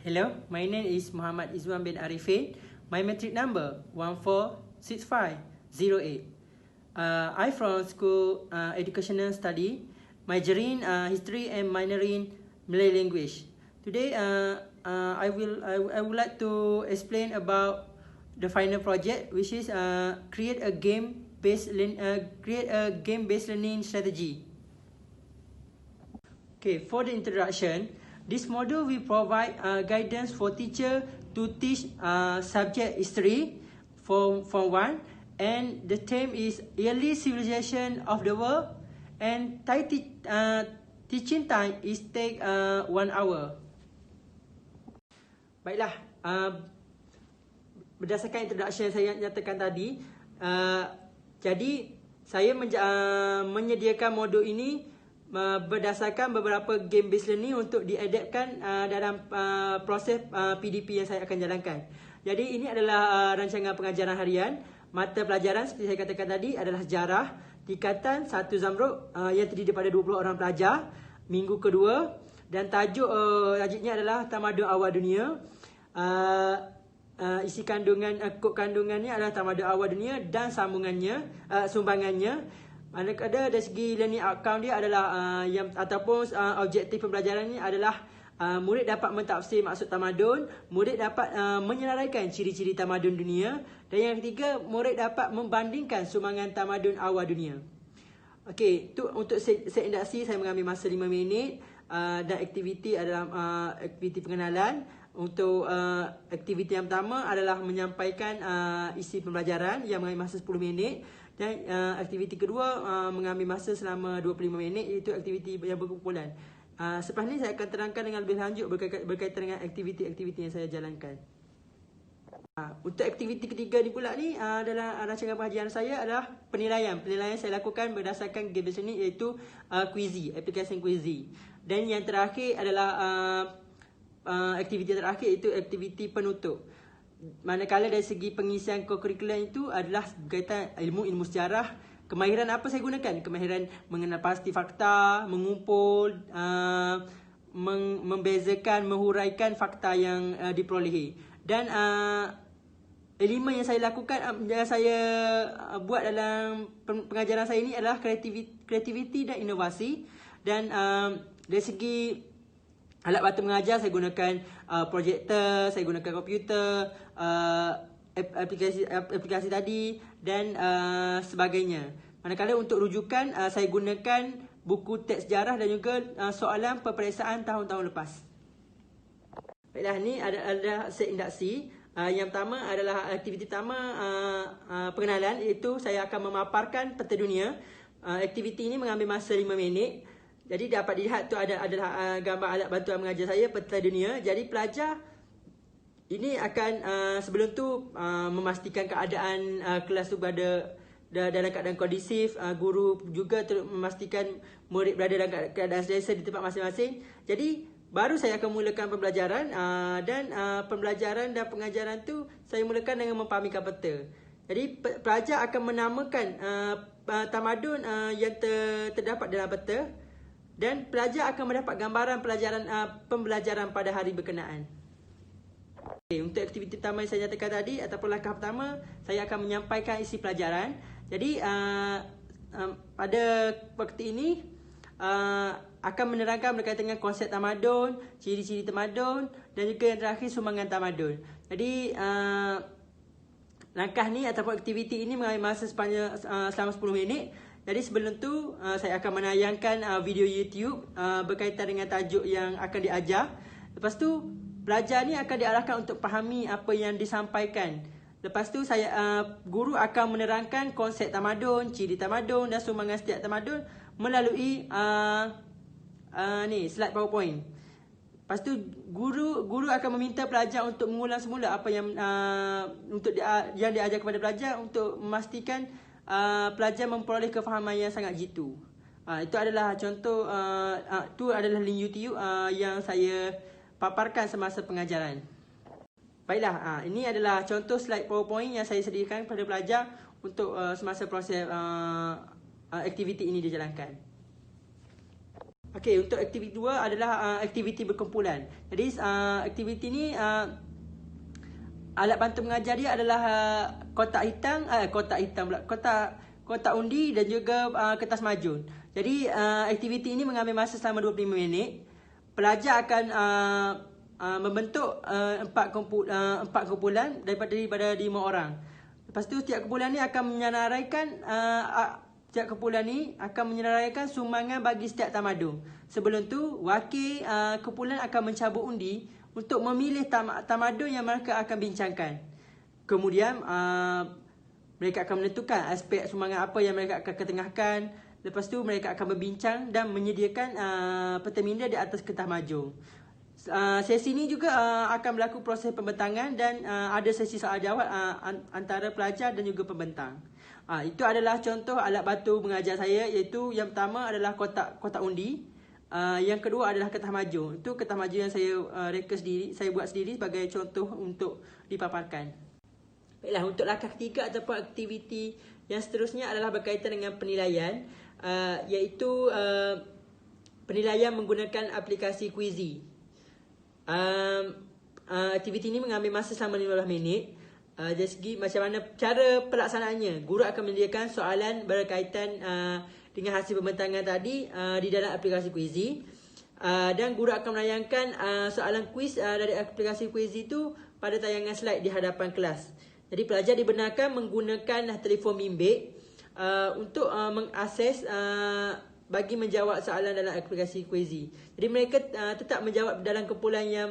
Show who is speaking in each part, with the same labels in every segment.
Speaker 1: Hello, my name is Muhammad Izwan bin Arifin. My metric number 146508. I from school educational study, majoring history and minoring Malay language. Today, I would like to explain about the final project, which is create a game-based learning strategy. Okay, for the introduction, this module will provide guidance for teacher to teach subject history from 1, and the theme is early civilization of the world, and teaching time is take 1 hour. Baiklah, berdasarkan introduction saya nyatakan tadi, jadi saya menyediakan modul ini berdasarkan beberapa game based learning untuk diadaptkan dalam proses PDP yang saya akan jalankan. Jadi ini adalah rancangan pengajaran harian. Mata pelajaran seperti saya katakan tadi adalah sejarah, tingkatan 1 Zamrud yang terdiri daripada 20 orang pelajar, minggu kedua, dan tajuknya adalah Tamadun Awal Dunia. Isi kandungan kod kandungannya adalah Tamadun Awal Dunia dan sumbangannya. Manakala dari segi learning outcome dia adalah objektif pembelajaran ini adalah murid dapat mentafsir maksud tamadun, murid dapat menyenaraikan ciri-ciri tamadun dunia, dan yang ketiga, murid dapat membandingkan sumbangan tamadun awal dunia. Okey, untuk set induksi saya mengambil masa 5 minit dan aktiviti adalah aktiviti pengenalan. Untuk aktiviti yang pertama adalah menyampaikan isi pembelajaran yang mengambil masa 10 minit. Dan aktiviti kedua mengambil masa selama 25 minit, iaitu aktiviti yang berkumpulan. Selepas ni saya akan terangkan dengan lebih lanjut berkaitan dengan aktiviti-aktiviti yang saya jalankan. Untuk aktiviti ketiga ni pula ni adalah rancangan pengajian saya adalah penilaian. Penilaian saya lakukan berdasarkan game based ni, iaitu Quizizz, aplikasi Quizizz. Dan yang terakhir adalah aktiviti terakhir, iaitu aktiviti penutup. Manakala dari segi pengisian kurikulum itu adalah berkaitan ilmu sejarah. Kemahiran apa saya gunakan? Kemahiran mengenal pasti fakta, mengumpul, membezakan, menghuraikan fakta yang diperolehi. Dan elemen yang saya lakukan, yang saya buat dalam pengajaran saya ini adalah kreativiti dan inovasi. Dan dari segi alat bantu mengajar, saya gunakan projektor, saya gunakan komputer, aplikasi tadi dan sebagainya. Manakala untuk rujukan, saya gunakan buku teks sejarah dan juga soalan peperiksaan tahun-tahun lepas. Baiklah, ni ada set induksi. Yang pertama adalah aktiviti pertama, pengenalan, iaitu saya akan memaparkan peta dunia. Aktiviti ini mengambil masa 5 minit. Jadi dapat dilihat tu adalah gambar alat bantuan mengajar saya, peta dunia. Jadi pelajar ini akan sebelum tu memastikan keadaan kelas tu berada dalam keadaan kondisif. Guru juga memastikan murid berada dalam keadaan selesa di tempat masing-masing. Jadi baru saya akan mulakan pembelajaran, dan pembelajaran dan pengajaran tu saya mulakan dengan memfahamikan peta. Jadi pelajar akan menamakan tamadun yang terdapat dalam peta, dan pelajar akan mendapat gambaran pembelajaran pada hari berkenaan. Okay, untuk aktiviti pertama yang saya nyatakan tadi, ataupun langkah pertama, saya akan menyampaikan isi pelajaran. Jadi pada waktu ini akan menerangkan berkaitan dengan konsep tamadun, ciri-ciri tamadun, dan juga yang terakhir sumbangan tamadun. Jadi langkah ni ataupun aktiviti ini mengambil masa selama 10 minit. Jadi sebelum tu saya akan menayangkan video YouTube berkaitan dengan tajuk yang akan diajar. Lepas tu pelajar ni akan diarahkan untuk fahami apa yang disampaikan. Lepas tu guru akan menerangkan konsep tamadun, ciri tamadun dan sumbangan setiap tamadun melalui slide PowerPoint. Lepas tu guru akan meminta pelajar untuk mengulang semula apa yang yang diajar kepada pelajar, untuk memastikan pelajar memperoleh kefahaman yang sangat jitu. Itu adalah contoh, itu adalah link YouTube yang saya paparkan semasa pengajaran. Baiklah, ini adalah contoh slide PowerPoint yang saya sediakan kepada pelajar untuk semasa proses aktiviti ini dijalankan. Okey, untuk aktiviti 2 adalah aktiviti berkumpulan. Jadi aktiviti ni alat bantu mengajar dia adalah kotak undi dan juga kertas majun. Jadi aktiviti ini mengambil masa selama 25 minit. Pelajar akan membentuk 4 kumpulan daripada 5 orang. Lepas tu setiap kumpulan ni akan menyenaraikan sumbangan bagi setiap tamadun. Sebelum tu, wakil kumpulan akan mencabut undi untuk memilih tamadun yang mereka akan bincangkan. Kemudian, mereka akan menentukan aspek sumbangan apa yang mereka akan ketengahkan. Lepas tu, mereka akan berbincang dan menyediakan peta minda di atas kertas majung. Sesi ni juga akan berlaku proses pembentangan dan ada sesi soal jawab antara pelajar dan juga pembentang. Itu adalah contoh alat bantu mengajar saya, iaitu yang pertama adalah kotak undi, yang kedua adalah kertas majung. Itu kertas majung yang saya reka sendiri, saya buat sendiri sebagai contoh untuk dipaparkan. Baiklah, untuk langkah ketiga ataupun aktiviti yang seterusnya adalah berkaitan dengan penilaian, iaitu penilaian menggunakan aplikasi Quizy. Aktiviti ini mengambil masa selama 15 minit. Dari segi macam mana cara pelaksanaannya, guru akan menyediakan soalan berkaitan dengan hasil pembentangan tadi di dalam aplikasi Quizy, dan guru akan menayangkan soalan kuis dari aplikasi Quizy itu pada tayangan slide di hadapan kelas. Jadi pelajar dibenarkan menggunakan telefon bimbit untuk mengakses bagi menjawab soalan dalam aplikasi Quizy. Jadi mereka tetap menjawab dalam kumpulan yang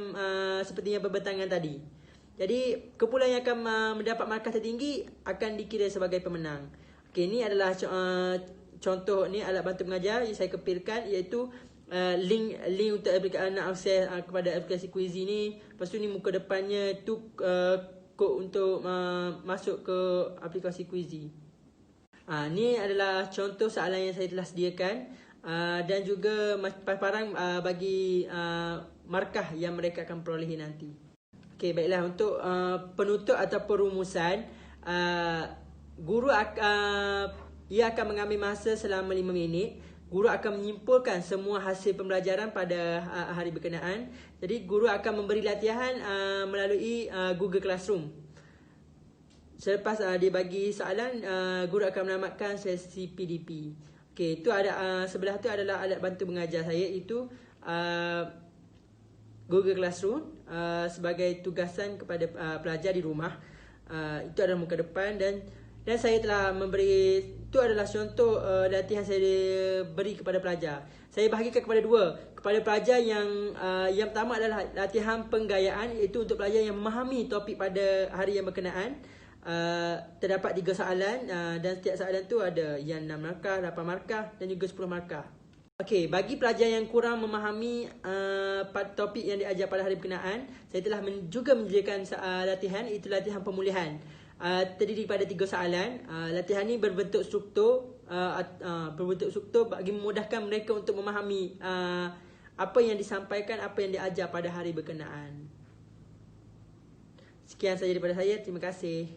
Speaker 1: seperti yang pembentangan tadi. Jadi kumpulan yang akan mendapat markah tertinggi akan dikira sebagai pemenang. Okey, ini adalah contoh ni alat bantu mengajar yang saya kepilkan, iaitu link untuk nak akses kepada aplikasi Quizy ni. Lepas tu ni muka depannya tu kod untuk masuk ke aplikasi Quizy. Ni adalah contoh soalan yang saya telah sediakan dan juga paparan bagi markah yang mereka akan perolehi nanti. Okey, baiklah, untuk penutup atau perumusan, guru ia akan mengambil masa selama 5 minit. Guru akan menyimpulkan semua hasil pembelajaran pada hari berkenaan. Jadi guru akan memberi latihan melalui Google Classroom. Selepas dia bagi soalan, guru akan menamatkan sesi PDP. Okey, itu ada sebelah tu adalah alat bantu mengajar saya, itu Google Classroom sebagai tugasan kepada pelajar di rumah. Itu adalah muka depan dan saya telah memberi, itu adalah contoh latihan saya beri kepada pelajar. Saya bahagikan kepada dua. Kepada pelajar yang pertama adalah latihan penggayaan, iaitu untuk pelajar yang memahami topik pada hari yang berkenaan. Terdapat 3 soalan dan setiap soalan tu ada yang 6 markah, 8 markah dan juga 10 markah. Okey, bagi pelajar yang kurang memahami topik yang diajar pada hari berkenaan, saya telah juga menyediakan latihan, itu latihan pemulihan. Terdiri daripada 3 soalan. Latihan ni berbentuk struktur, bagi memudahkan mereka untuk memahami apa yang disampaikan, apa yang diajar pada hari berkenaan. Sekian saja daripada saya. Terima kasih.